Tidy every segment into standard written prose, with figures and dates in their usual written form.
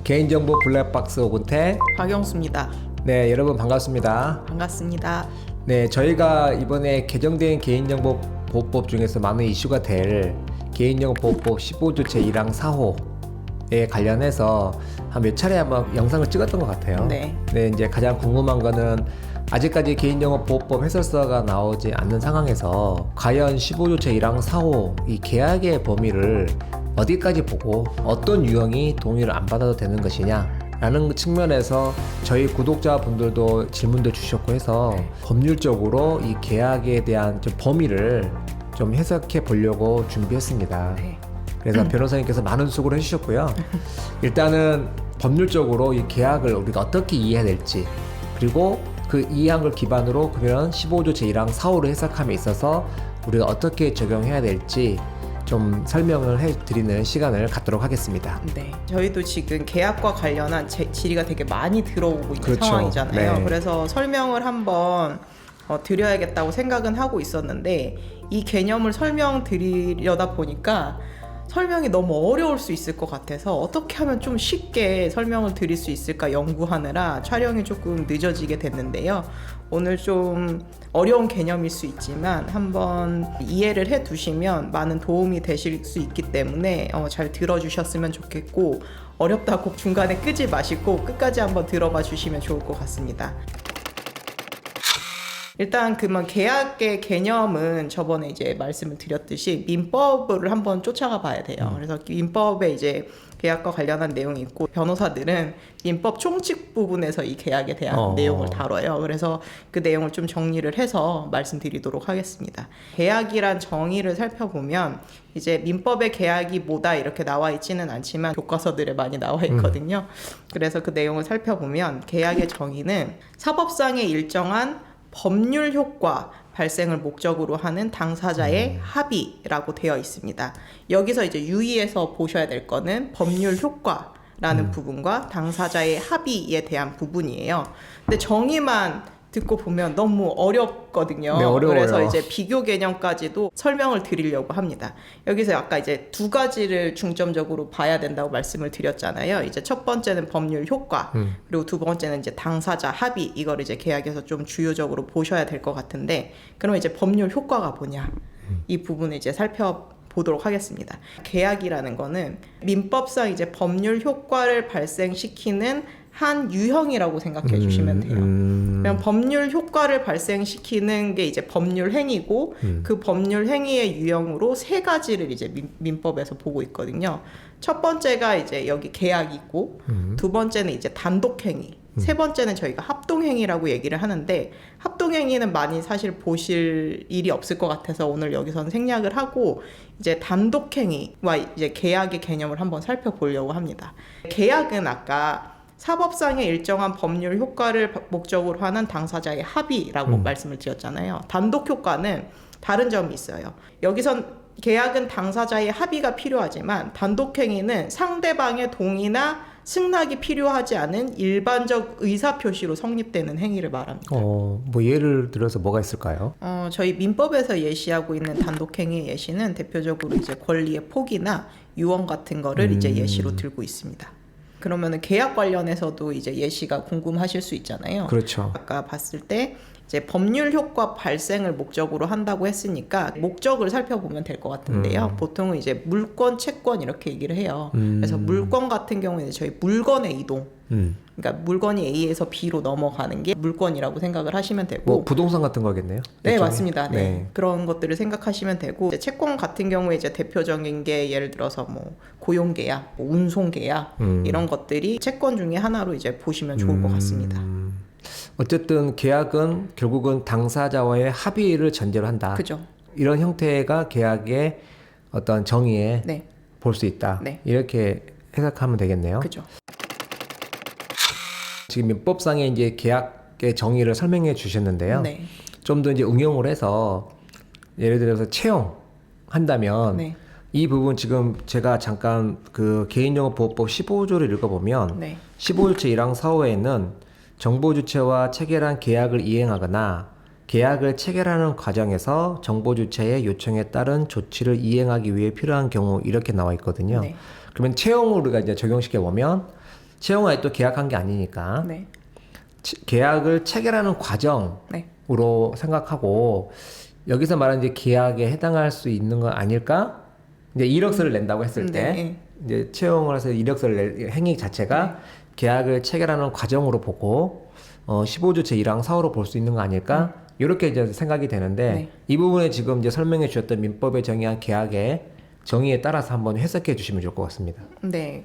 개인정보 블랙박스 오근태. 박영수입니다. 네, 여러분 반갑습니다. 반갑습니다. 네, 저희가 이번에 개정된 개인정보보호법 중에서 많은 이슈가 될 개인정보보호법 15조 제1항 4호에 관련해서 한 몇 차례 한번 영상을 찍었던 것 같아요. 네. 네, 이제 가장 궁금한 거는 아직까지 개인정보보호법 해설서가 나오지 않는 상황에서 과연 15조 제1항 4호 이 계약의 범위를 어디까지 보고 어떤 유형이 동의를 안 받아도 되는 것이냐 라는 측면에서 저희 구독자분들도 질문도 주셨고 해서 법률적으로 이 계약에 대한 좀 범위를 좀 해석해 보려고 준비했습니다. 네. 그래서 변호사님께서 많은 수고를 해주셨고요. 일단은 법률적으로 이 계약을 우리가 어떻게 이해해야 될지, 그리고 그 이해한 걸 기반으로 그러면 15조 제1항 4호를 해석함에 있어서 우리가 어떻게 적용해야 될지 좀 설명을 해드리는 시간을 갖도록 하겠습니다. 네. 저희도 지금 계약과 관련한 질의가 되게 많이 들어오고 있는 그렇죠. 상황이잖아요. 네. 그래서 설명을 한번 드려야겠다고 생각은 하고 있었는데 이 개념을 설명드리려다 보니까 설명이 너무 어려울 수 있을 것 같아서 어떻게 하면 좀 쉽게 설명을 드릴 수 있을까 연구하느라 촬영이 조금 늦어지게 됐는데요. 오늘 좀 어려운 개념일 수 있지만 한번 이해를 해 두시면 많은 도움이 되실 수 있기 때문에 잘 들어주셨으면 좋겠고, 어렵다고 중간에 끄지 마시고 끝까지 한번 들어봐 주시면 좋을 것 같습니다. 일단 그만 계약의 개념은 저번에 이제 말씀을 드렸듯이 민법을 한번 쫓아가 봐야 돼요. 그래서 민법에 이제 계약과 관련한 내용이 있고, 변호사들은 민법 총칙 부분에서 이 계약에 대한 내용을 다뤄요. 그래서 그 내용을 좀 정리를 해서 말씀드리도록 하겠습니다. 계약이란 정의를 살펴보면 이제 민법의 계약이 뭐다 이렇게 나와 있지는 않지만 교과서들에 많이 나와 있거든요. 그래서 그 내용을 살펴보면 계약의 정의는 사법상의 일정한 법률 효과 발생을 목적으로 하는 당사자의 합의라고 되어 있습니다. 여기서 이제 유의해서 보셔야 될 거는 법률 효과라는 부분과 당사자의 합의에 대한 부분이에요. 근데 정의만 듣고 보면 너무 어렵거든요. 네, 어려워요. 그래서 이제 비교 개념까지도 설명을 드리려고 합니다. 여기서 아까 이제 두 가지를 중점적으로 봐야 된다고 말씀을 드렸잖아요. 이제 첫 번째는 법률 효과, 그리고 두 번째는 이제 당사자 합의, 이걸 이제 계약에서 좀 주요적으로 보셔야 될 것 같은데, 그러면 이제 법률 효과가 뭐냐, 이 부분을 이제 살펴보도록 하겠습니다. 계약이라는 거는 민법상 이제 법률 효과를 발생시키는 한 유형이라고 생각해 주시면 돼요. 그냥 법률 효과를 발생시키는 게 이제 법률 행위고, 그 법률 행위의 유형으로 세 가지를 이제 민법에서 보고 있거든요. 첫 번째가 이제 여기 계약이고, 두 번째는 이제 단독행위, 세 번째는 저희가 합동행위라고 얘기를 하는데, 합동행위는 많이 사실 보실 일이 없을 것 같아서 오늘 여기서는 생략을 하고 이제 단독행위와 이제 계약의 개념을 한번 살펴보려고 합니다. 계약은 아까 사법상의 일정한 법률 효과를 목적으로 하는 당사자의 합의라고 말씀을 드렸잖아요. 단독 효과는 다른 점이 있어요. 여기선 계약은 당사자의 합의가 필요하지만 단독행위는 상대방의 동의나 승낙이 필요하지 않은 일반적 의사표시로 성립되는 행위를 말합니다. 뭐 예를 들어서 뭐가 있을까요? 저희 민법에서 예시하고 있는 단독행위의 예시는 대표적으로 이제 권리의 포기나 유언 같은 거를 이제 예시로 들고 있습니다. 그러면은 계약 관련해서도 이제 예시가 궁금하실 수 있잖아요. 그렇죠. 아까 봤을 때 이제 법률 효과 발생을 목적으로 한다고 했으니까 목적을 살펴보면 될 것 같은데요. 보통은 이제 물권, 채권 이렇게 얘기를 해요. 그래서 물권 같은 경우에는 저희 물건의 이동, 그러니까 물건이 A에서 B로 넘어가는 게 물권이라고 생각을 하시면 되고, 뭐 부동산 같은 거겠네요? 네, 일종의? 맞습니다. 네. 그런 것들을 생각하시면 되고, 이제 채권 같은 경우에 이제 대표적인 게 예를 들어서 뭐 고용계약, 뭐 운송계약 이런 것들이 채권 중에 하나로 이제 보시면 좋을 것 같습니다. 어쨌든 계약은 결국은 당사자와의 합의를 전제로 한다. 그죠? 이런 형태가 계약의 어떤 정의에 네. 볼 수 있다. 네. 이렇게 해석하면 되겠네요. 그죠? 지금 민법상의 이제 계약의 정의를 설명해 주셨는데요. 네. 좀 더 이제 응용을 해서 예를 들어서 채용한다면 네. 이 부분 지금 제가 잠깐 그 개인정보보호법 15조를 읽어보면 네. 15조 제1항 4호에는 정보 주체와 체결한 계약을 이행하거나 계약을 체결하는 과정에서 정보 주체의 요청에 따른 조치를 이행하기 위해 필요한 경우 이렇게 나와 있거든요. 네. 그러면 채용을 우리가 이제 적용시켜 보면 채용하에 또 계약한 게 아니니까 네. 계약을 체결하는 과정으로 네. 생각하고 여기서 말하는 이제 계약에 해당할 수 있는 건 아닐까? 이제 이력서를 낸다고 했을 때 네. 이제 채용을 해서 이력서를 낼 행위 자체가 계약을 체결하는 과정으로 보고 15조 제1항 4호로 볼 수 있는 거 아닐까? 이렇게 이제 생각이 되는데 이 부분에 지금 이제 설명해 주셨던 민법에 정의한 계약의 정의에 따라서 한번 해석해 주시면 좋을 것 같습니다. 네,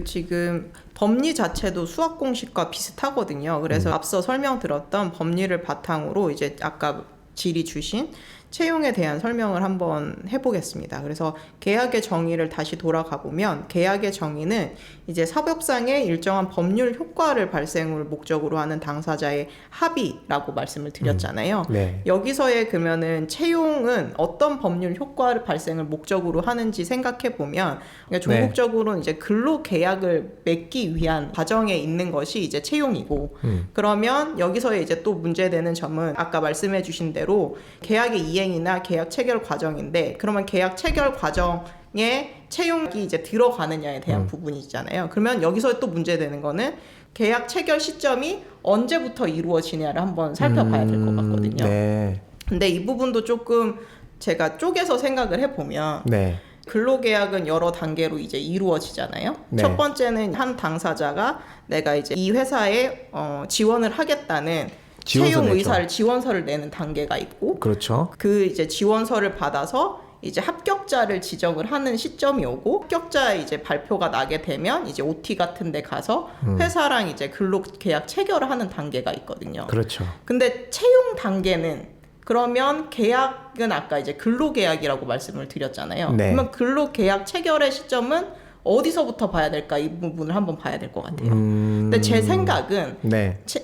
지금 법리 자체도 수학 공식과 비슷하거든요. 그래서 앞서 설명드렸던 법리를 바탕으로 이제 아까 질의 주신 채용에 대한 설명을 한번 해보겠습니다. 그래서 계약의 정의를 다시 돌아가 보면 계약의 정의는 이제 사법상의 일정한 법률 효과를 발생을 목적으로 하는 당사자의 합의라고 말씀을 드렸잖아요. 네. 여기서의 그러면은 채용은 어떤 법률 효과를 발생을 목적으로 하는지 생각해 보면 그러니까 종목적으로는 이제 근로 계약을 맺기 위한 과정에 있는 것이 이제 채용이고 그러면 여기서의 이제 또 문제되는 점은 아까 말씀해 주신 대로 계약의 이행이나 계약 체결 과정인데 그러면 계약 체결 과정에 채용이 이제 들어가느냐에 대한 부분이잖아요. 그러면 여기서 또 문제되는 거는 계약 체결 시점이 언제부터 이루어지냐를 한번 살펴봐야 될 것 같거든요. 네. 근데 이 부분도 조금 제가 쪼개서 생각을 해보면 네. 근로계약은 여러 단계로 이제 이루어지잖아요. 네. 첫 번째는 한 당사자가 내가 이제 이 회사에 지원을 하겠다는 채용 의사를 지원서를 내는 단계가 있고, 그렇죠. 그 이제 지원서를 받아서 이제 합격자를 지정을 하는 시점이 오고 합격자 이제 발표가 나게 되면 이제 OT 같은 데 가서 회사랑 이제 근로계약 체결을 하는 단계가 있거든요. 그렇죠. 근데 채용 단계는 그러면 계약은 아까 이제 근로계약이라고 말씀을 드렸잖아요. 네. 그러면 근로계약 체결의 시점은 어디서부터 봐야 될까? 이 부분을 한번 봐야 될 것 같아요. 근데 제 생각은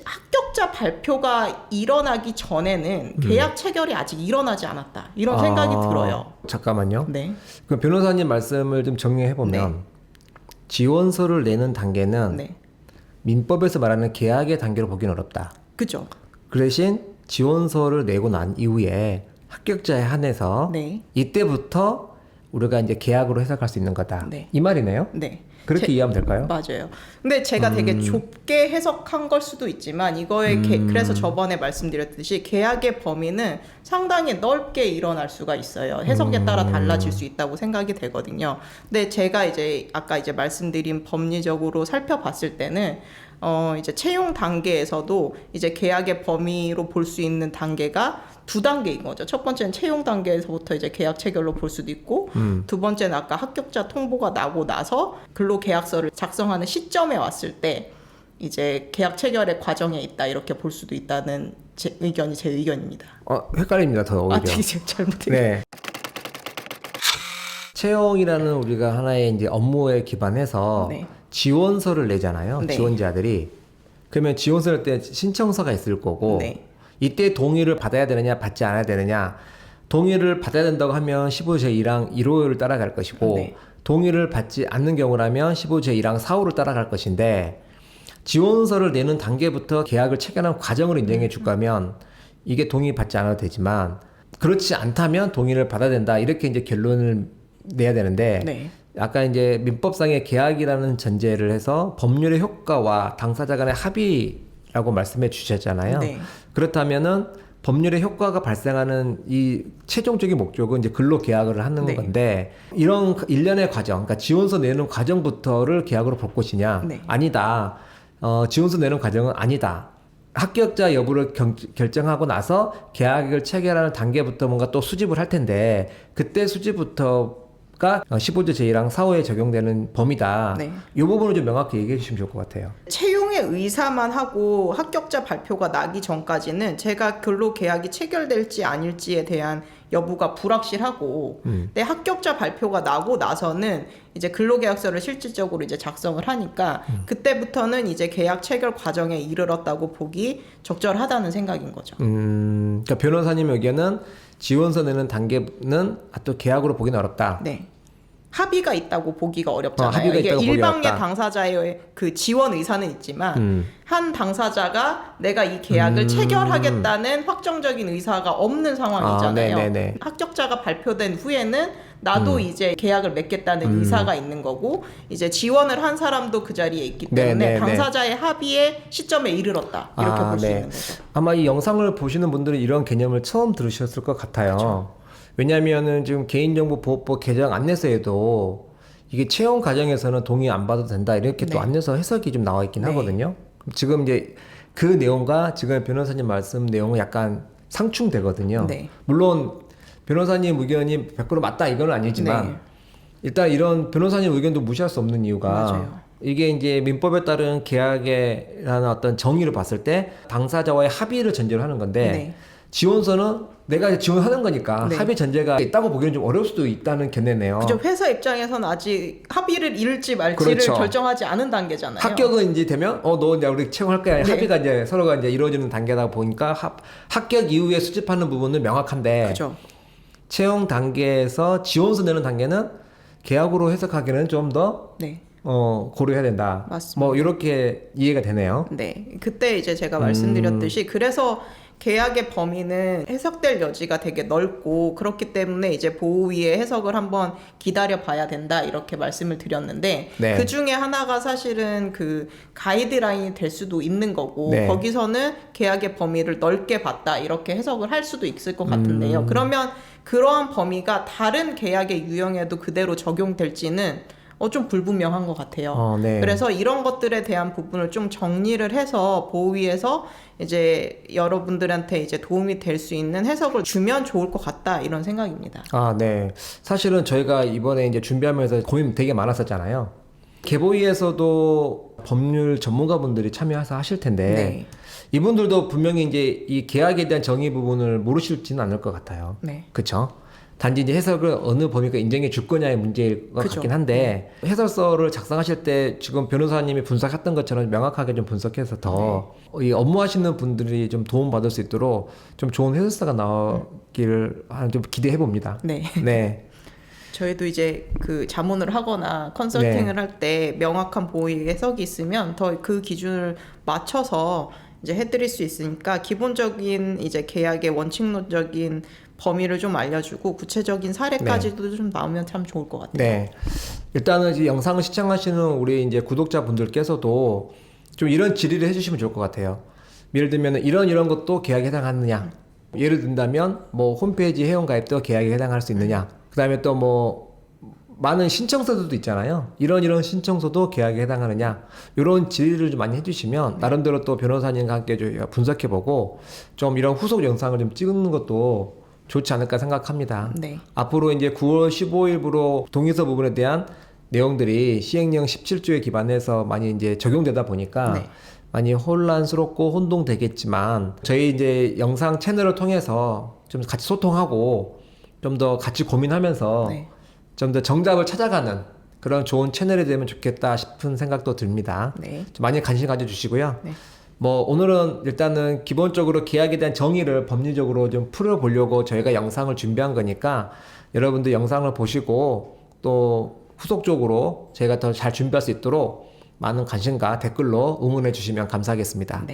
합격자 발표가 일어나기 전에는 계약 체결이 아직 일어나지 않았다. 이런 생각이 들어요. 잠깐만요. 네. 그 변호사님 말씀을 좀 정리해 보면 지원서를 내는 단계는 네. 민법에서 말하는 계약의 단계로 보기는 어렵다. 그죠. 그 대신 지원서를 내고 난 이후에 합격자에 한해서 이때부터 우리가 이제 계약으로 해석할 수 있는 거다. 이 말이네요. 네. 그렇게 이해하면 될까요? 맞아요. 근데 제가 되게 좁게 해석한 걸 수도 있지만 이거에 그래서 저번에 말씀드렸듯이 계약의 범위는 상당히 넓게 일어날 수가 있어요. 해석에 따라 달라질 수 있다고 생각이 되거든요. 근데 제가 이제 아까 이제 말씀드린 법리적으로 살펴봤을 때는 이제 채용 단계에서도 이제 계약의 범위로 볼 수 있는 단계가 두 단계인 거죠. 첫 번째는 채용 단계에서부터 이제 계약 체결로 볼 수도 있고, 두 번째는 아까 합격자 통보가 나고 나서 근로계약서를 작성하는 시점에 왔을 때 이제 계약 체결의 과정에 있다 이렇게 볼 수도 있다는 제 의견입니다. 헷갈립니다. 더 오히려. 되게 잘못했어요. 네. 채용이라는 우리가 하나의 이제 업무에 기반해서 지원서를 내잖아요. 지원자들이. 그러면 지원서를 때 신청서가 있을 거고 이때 동의를 받아야 되느냐 받지 않아야 되느냐. 동의를 받아야 된다고 하면 15제1항 1호를 따라갈 것이고 동의를 받지 않는 경우라면 15제1항 4호를 따라갈 것인데 지원서를 내는 단계부터 계약을 체결한 과정을 인정해 줄 거면 이게 동의 받지 않아도 되지만 그렇지 않다면 동의를 받아야 된다. 이렇게 이제 결론을 내야 되는데 아까 이제 민법상의 계약이라는 전제를 해서 법률의 효과와 당사자 간의 합의라고 말씀해 주셨잖아요. 그렇다면은 법률의 효과가 발생하는 이 최종적인 목적은 이제 근로 계약을 하는 건데 이런 일련의 과정, 그러니까 지원서 내는 과정부터를 계약으로 볼 것이냐? 아니다. 지원서 내는 과정은 아니다. 합격자 여부를 결정하고 나서 계약을 체결하는 단계부터 뭔가 또 수집을 할 텐데 그때 수집부터가 15조 제1항 4호에 적용되는 범위다. 이 부분을 좀 명확히 얘기해 주시면 좋을 것 같아요. 채용의 의사만 하고 합격자 발표가 나기 전까지는 제가 근로계약이 체결될지 아닐지에 대한 여부가 불확실하고 근데 합격자 발표가 나고 나서는 이제 근로계약서를 실질적으로 이제 작성을 하니까 그때부터는 이제 계약 체결 과정에 이르렀다고 보기 적절하다는 생각인 거죠. 그러니까 변호사님 의견은 지원서 내는 단계는 또 계약으로 보기는 어렵다. 합의가 있다고 보기가 어렵잖아요. 합의가 이게 있다고 일방의 보기 어렵다. 당사자의 그 지원 의사는 있지만 한 당사자가 내가 이 계약을 체결하겠다는 확정적인 의사가 없는 상황이잖아요. 합격자가 발표된 후에는 나도 이제 계약을 맺겠다는 의사가 있는 거고 이제 지원을 한 사람도 그 자리에 있기 때문에 당사자의 합의의 시점에 이르렀다 이렇게 볼 수 있는 거죠. 아마 이 영상을 보시는 분들은 이런 개념을 처음 들으셨을 것 같아요. 그렇죠. 왜냐하면은 지금 개인정보보호법 개정 안내서에도 이게 채용 과정에서는 동의 안 받아도 된다 이렇게 또 안내서 해석이 좀 나와 있긴 하거든요. 지금 이제 그 내용과 지금 변호사님 말씀 내용은 약간 상충되거든요. 물론 변호사님 의견이 100% 맞다 이건 아니지만 일단 이런 변호사님 의견도 무시할 수 없는 이유가 이게 이제 민법에 따른 계약에라는 어떤 정의를 봤을 때 당사자와의 합의를 전제로 하는 건데 지원서는 내가 지원하는 거니까 합의 전제가 있다고 보기에는 좀 어려울 수도 있다는 견해네요. 그죠. 회사 입장에서는 아직 합의를 이룰지 말지를 결정하지 않은 단계잖아요. 합격은 이제 되면 너 우리 채용할 거야. 합의가 이제 서로가 이제 이루어지는 단계다 보니까 합격 이후에 수집하는 부분은 명확한데 그죠. 채용 단계에서 지원서 내는 단계는 계약으로 해석하기는 좀 더 고려해야 된다. 맞습니다. 뭐 이렇게 이해가 되네요. 네, 그때 이제 제가 말씀드렸듯이 그래서 계약의 범위는 해석될 여지가 되게 넓고 그렇기 때문에 이제 보호위의 해석을 한번 기다려 봐야 된다 이렇게 말씀을 드렸는데 그 중에 하나가 사실은 그 가이드라인이 될 수도 있는 거고 거기서는 계약의 범위를 넓게 봤다 이렇게 해석을 할 수도 있을 것 같은데요. 그러면 그러한 범위가 다른 계약의 유형에도 그대로 적용될지는 좀 불분명한 것 같아요. 그래서 이런 것들에 대한 부분을 좀 정리를 해서 보호위에서 이제 여러분들한테 이제 도움이 될 수 있는 해석을 주면 좋을 것 같다 이런 생각입니다. 네. 사실은 저희가 이번에 이제 준비하면서 고민 되게 많았었잖아요. 개보위에서도 법률 전문가분들이 참여해서 하실 텐데 이분들도 분명히 이제 이 계약에 대한 정의 부분을 모르실지는 않을 것 같아요. 그렇죠? 단지 이제 해석을 어느 범위가 인정해 줄 거냐의 문제일 것 같긴 한데 해설서를 작성하실 때 지금 변호사님이 분석했던 것처럼 명확하게 좀 분석해서 더 이 업무하시는 분들이 좀 도움 받을 수 있도록 좀 좋은 해설서가 나오기를 좀 기대해 봅니다. 저희도 이제 그 자문을 하거나 컨설팅을 할 때 명확한 보호의 해석이 있으면 더 그 기준을 맞춰서 이제 해드릴 수 있으니까 기본적인 이제 계약의 원칙론적인 범위를 좀 알려주고 구체적인 사례까지도 좀 나오면 참 좋을 것 같아요. 일단은 이 영상을 시청하시는 우리 이제 구독자분들께서도 좀 이런 질의를 해주시면 좋을 것 같아요. 예를 들면 이런 것도 계약에 해당하느냐. 예를 든다면 뭐 홈페이지 회원가입도 계약에 해당할 수 있느냐. 그다음에 또 뭐 많은 신청서들도 있잖아요. 이런 신청서도 계약에 해당하느냐. 이런 질의를 좀 많이 해주시면 나름대로 또 변호사님과 함께 저희가 분석해보고 좀 이런 후속 영상을 좀 찍는 것도 좋지 않을까 생각합니다. 앞으로 이제 9월 15일부로 동의서 부분에 대한 내용들이 시행령 17조에 기반해서 많이 이제 적용되다 보니까 많이 혼란스럽고 혼동되겠지만 저희 이제 영상 채널을 통해서 좀 같이 소통하고 좀 더 같이 고민하면서 좀 더 정답을 찾아가는 그런 좋은 채널이 되면 좋겠다 싶은 생각도 듭니다. 좀 많이 관심 가져주시고요. 뭐 오늘은 일단은 기본적으로 계약에 대한 정의를 법리적으로 좀 풀어보려고 저희가 영상을 준비한 거니까 여러분들 영상을 보시고 또 후속적으로 저희가 더 잘 준비할 수 있도록 많은 관심과 댓글로 응원해 주시면 감사하겠습니다.